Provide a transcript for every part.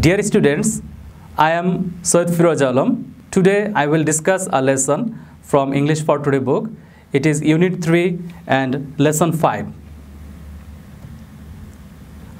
Dear students, I am Syed Firoz Alam. Today I will discuss a lesson from English for Today book. It is Unit 3 and Lesson 5.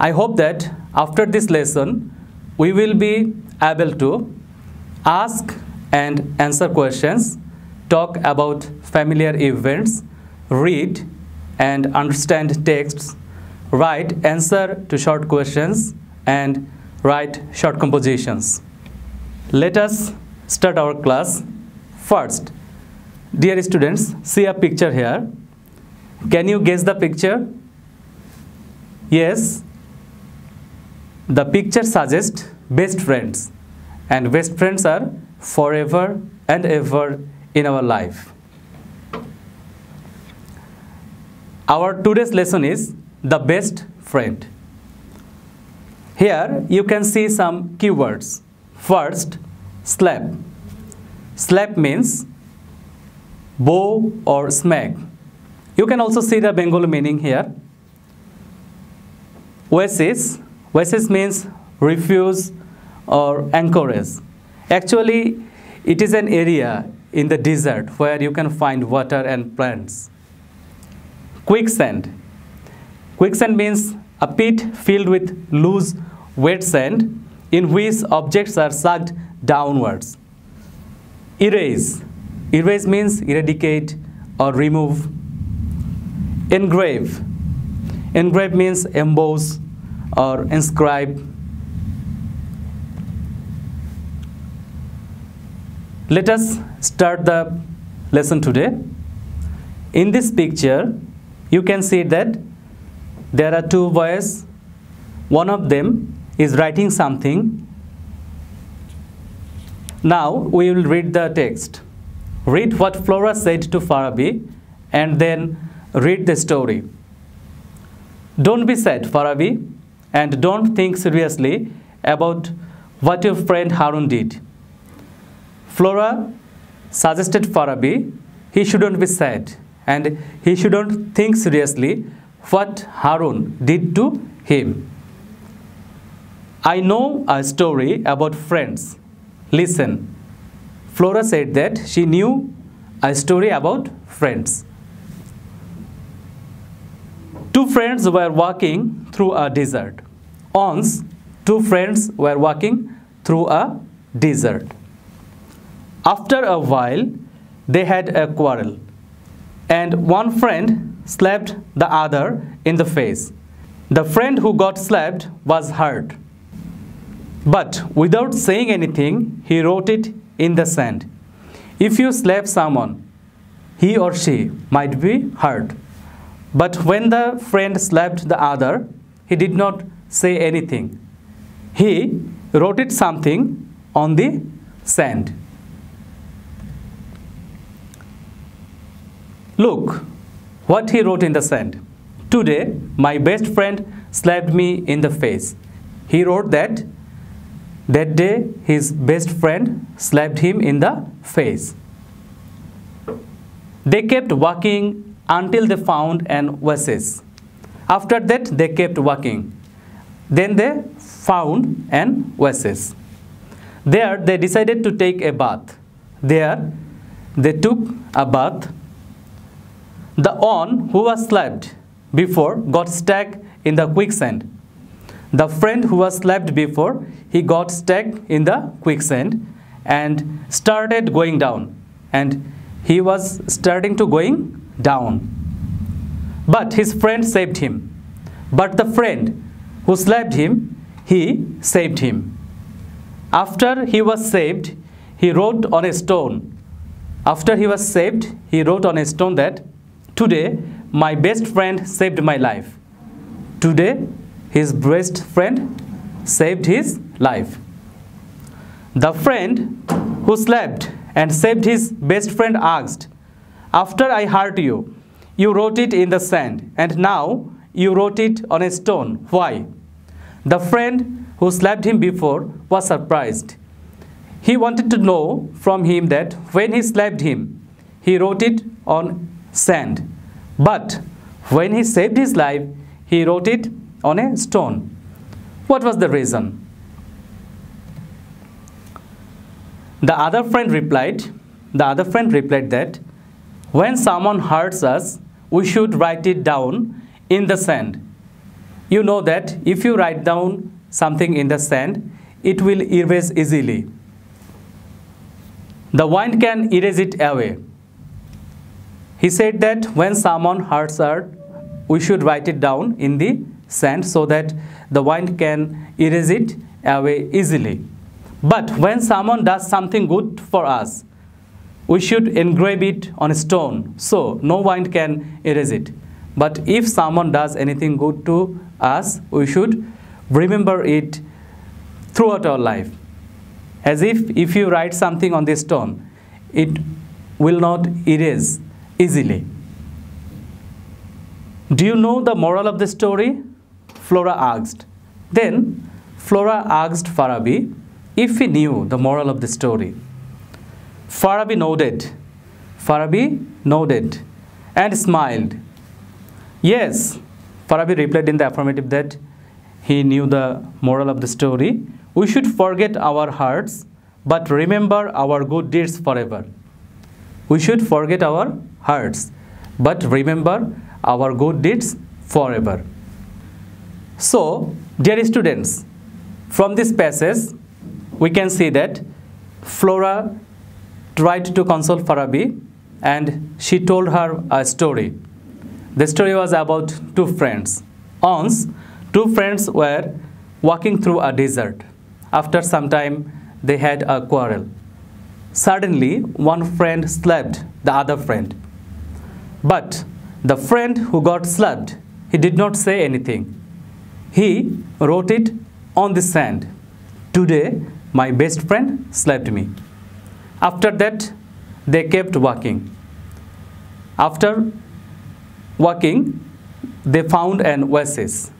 I hope that after this lesson, we will be able to ask and answer questions, talk about familiar events, read and understand texts, write answer to short questions, and write short compositions. Let us start our class. First, dear students, see a picture here. Can you guess the picture? Yes, the picture suggests best friends, and best friends are forever and ever in our life. Our today's lesson is the best friend. Here you can see some keywords. First, slap. Slap means bow or smack. You can also see the Bengali meaning here. Oasis. Oasis means refuge or anchorage. Actually, it is an area in the desert where you can find water and plants. Quicksand. Quicksand means a pit filled with loose, wet sand in which objects are sucked downwards. Erase. Erase means eradicate or remove. Engrave. Engrave means emboss or inscribe. Let us start the lesson today. In this picture, you can see that there are two boys. One of them is writing something. Now we will read the text. Read what Flora said to Farabi and then read the story. Don't be sad, Farabi, and don't think seriously about what your friend Harun did. Flora suggested Farabi he shouldn't be sad and he shouldn't think seriously what Harun did to him. I know a story about friends. Listen. Flora said that she knew a story about friends. Two friends were walking through a desert. Once, two friends were walking through a desert. After a while, they had a quarrel, and one friend slapped the other in the face. The friend who got slapped was hurt. But without saying anything, he wrote it in the sand. If you slap someone, he or she might be hurt. But when the friend slapped the other, he did not say anything. He wrote it something on the sand. Look what he wrote in the sand. Today, my best friend slapped me in the face. He wrote that day his best friend slapped him in the face. They kept walking until they found an oasis. After that, they kept walking. Then they found an oasis. There, they decided to take a bath. There, they took a bath. The one who was slapped before got stuck in the quicksand. The friend who was slapped before, he got stuck in the quicksand and started going down. And he was starting to going down. But his friend saved him. But the friend who slapped him, he saved him. After he was saved, he wrote on a stone. After he was saved, he wrote on a stone that, today, my best friend saved my life. Today, his best friend saved his life. The friend who slapped and saved his best friend asked, after I hurt you, you wrote it in the sand, and now you wrote it on a stone. Why? The friend who slapped him before was surprised. He wanted to know from him that when he slapped him, he wrote it on sand. But when he saved his life, he wrote it on a stone. What was the reason? The other friend replied that when someone hurts us, we should write it down in the sand. You know that if you write down something in the sand, it will erase easily. The wind can erase it away. He said that when someone hurts us, we should write it down in the sand so that the wind can erase it away easily. But when someone does something good for us, we should engrave it on a stone so no wind can erase it. But if someone does anything good to us, we should remember it throughout our life. As if you write something on the stone, it will not erase easily. Do you know the moral of the story? Flora asked. Then Flora asked Farabi if he knew the moral of the story. Farabi nodded and smiled. Yes, Farabi replied in the affirmative that he knew the moral of the story. We should forget our hurts, but remember our good deeds forever. We should forget our hurts, but remember our good deeds forever. So, dear students, from this passage, we can see that Flora tried to console Farabi and she told her a story. The story was about two friends. Once, two friends were walking through a desert. After some time, they had a quarrel. Suddenly, one friend slapped the other friend. But the friend who got slapped, he did not say anything. He wrote it on the sand. Today, my best friend slapped me. After that, they kept walking. After walking, they found an oasis.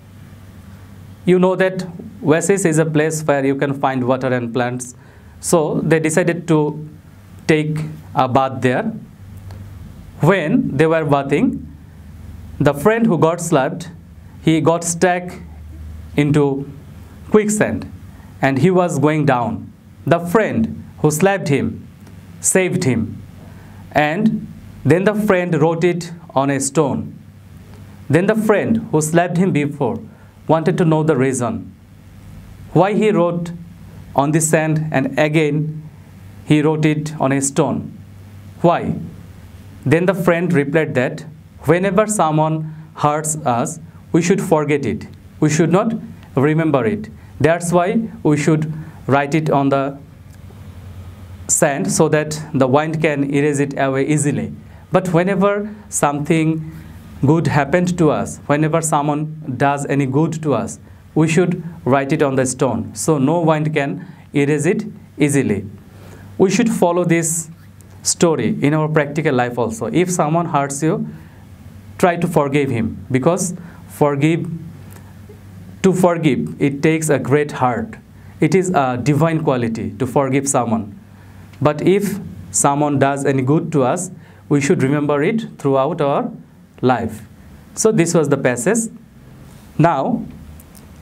You know that oasis is a place where you can find water and plants. So they decided to take a bath there. When they were bathing, the friend who got slapped, he got stuck into quicksand and he was going down. The friend who slapped him saved him, and then the friend wrote it on a stone. Then the friend who slapped him before wanted to know the reason why he wrote on the sand and again he wrote it on a stone. Why? Then the friend replied that whenever someone hurts us, we should forget it. We should not remember it. That's why we should write it on the sand so that the wind can erase it away easily. But whenever something good happened to us, whenever someone does any good to us, we should write it on the stone so no wind can erase it easily. We should follow this story in our practical life also. If someone hurts you, try to forgive him, because to forgive, it takes a great heart. It is a divine quality to forgive someone. But if someone does any good to us, we should remember it throughout our life. So this was the passage. Now,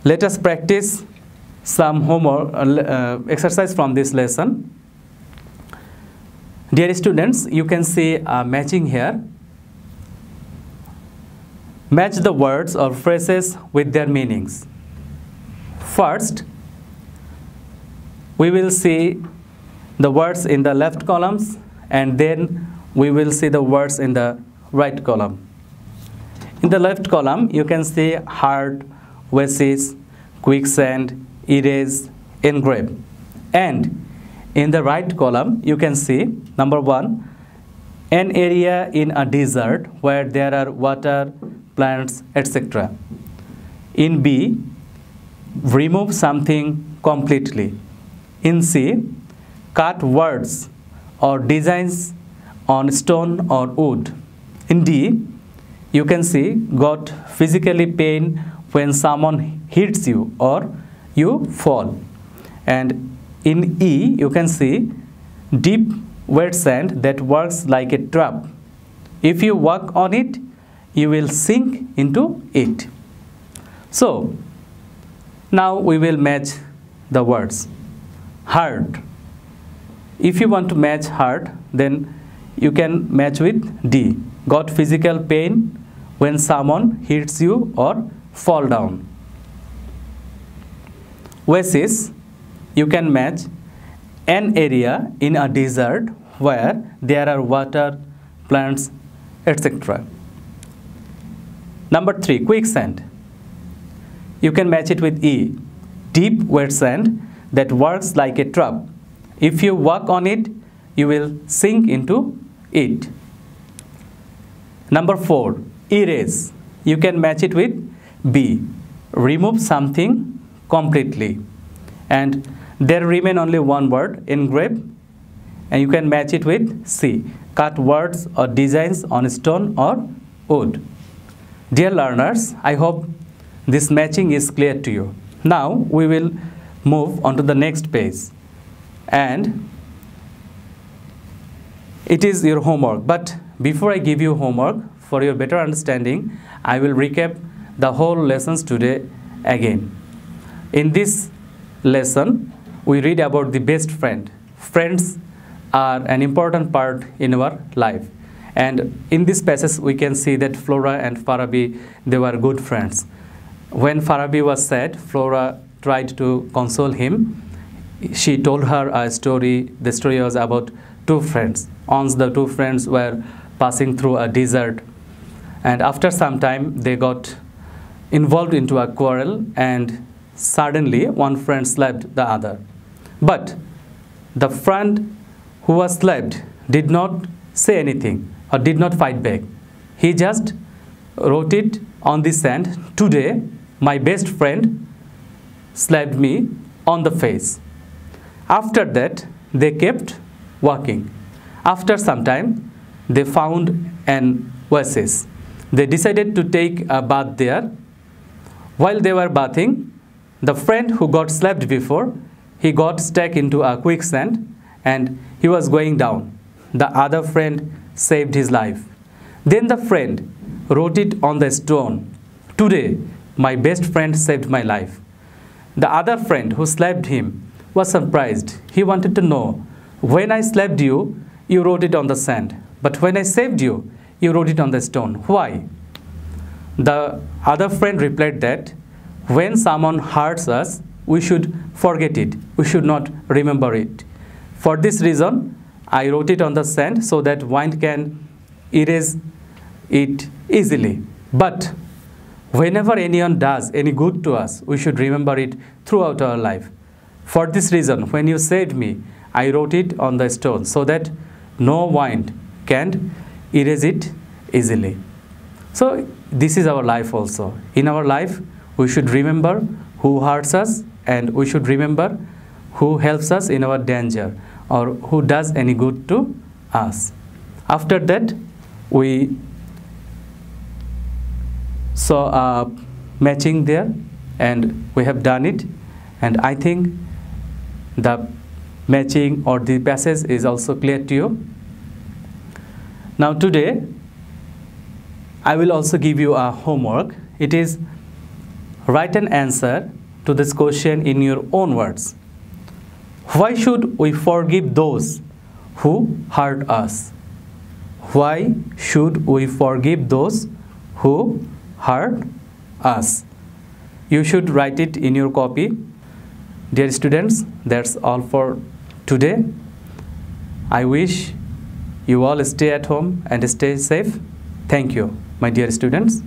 let us practice some homework exercise from this lesson. Dear students, you can see a matching here. Match the words or phrases with their meanings. First, we will see the words in the left columns and then we will see the words in the right column. In the left column, you can see hard, oasis, quicksand, erase, engrave. And in the right column, you can see number 1, an area in a desert where there are water, plants, etc. In B, remove something completely. In C, cut words or designs on stone or wood. In D, you can see got physically pain when someone hits you or you fall. And in E, you can see deep wet sand that works like a trap. If you walk on it, you will sink into it. So, now we will match the words. Hard. If you want to match heart, then you can match with D. Got physical pain when someone hits you or fall down. Oasis, you can match an area in a desert where there are water, plants, etc. Number 3, quicksand. You can match it with E. Deep wet sand that works like a trap. If you walk on it, you will sink into it. Number 4, erase. You can match it with B. Remove something completely. And there remain only one word, engrave. And you can match it with C. Cut words or designs on stone or wood. Dear learners, I hope this matching is clear to you. Now we will move on to the next page. And it is your homework. But before I give you homework, for your better understanding, I will recap the whole lessons today again. In this lesson, we read about the best friend. Friends are an important part in our life. And in this passage, we can see that Flora and Farabi, they were good friends. When Farabi was sad, Flora tried to console him. She told her a story. The story was about two friends. Once the two friends were passing through a desert, and after some time they got involved into a quarrel, and suddenly one friend slapped the other. But the friend who was slapped did not say anything or did not fight back. He just wrote it on the sand, "Today my best friend slapped me on the face." After that, they kept walking. After some time, they found an oasis. They decided to take a bath there. While they were bathing, the friend who got slapped before, he got stuck into a quicksand and he was going down. The other friend saved his life. Then the friend wrote it on the stone, "Today, my best friend saved my life." The other friend who slapped him was surprised. He wanted to know, "When I slapped you, you wrote it on the sand. But when I saved you, you wrote it on the stone. Why?" The other friend replied that when someone hurts us, we should forget it. We should not remember it. For this reason, I wrote it on the sand so that wind can erase it easily. But whenever anyone does any good to us, we should remember it throughout our life. For this reason, when you saved me, I wrote it on the stone so that no wind can erase it easily. So this is our life also. In our life, we should remember who hurts us, and we should remember who helps us in our danger or who does any good to us. After that, we saw a matching there, and we have done it, and I think the matching or the passage is also clear to you. Now today, I will also give you a homework. It is write an answer to this question in your own words. Why should we forgive those who hurt us? Why should we forgive those who hurt us? You should write it in your copy. Dear students, that's all for today. I wish you all stay at home and stay safe. Thank you, my dear students.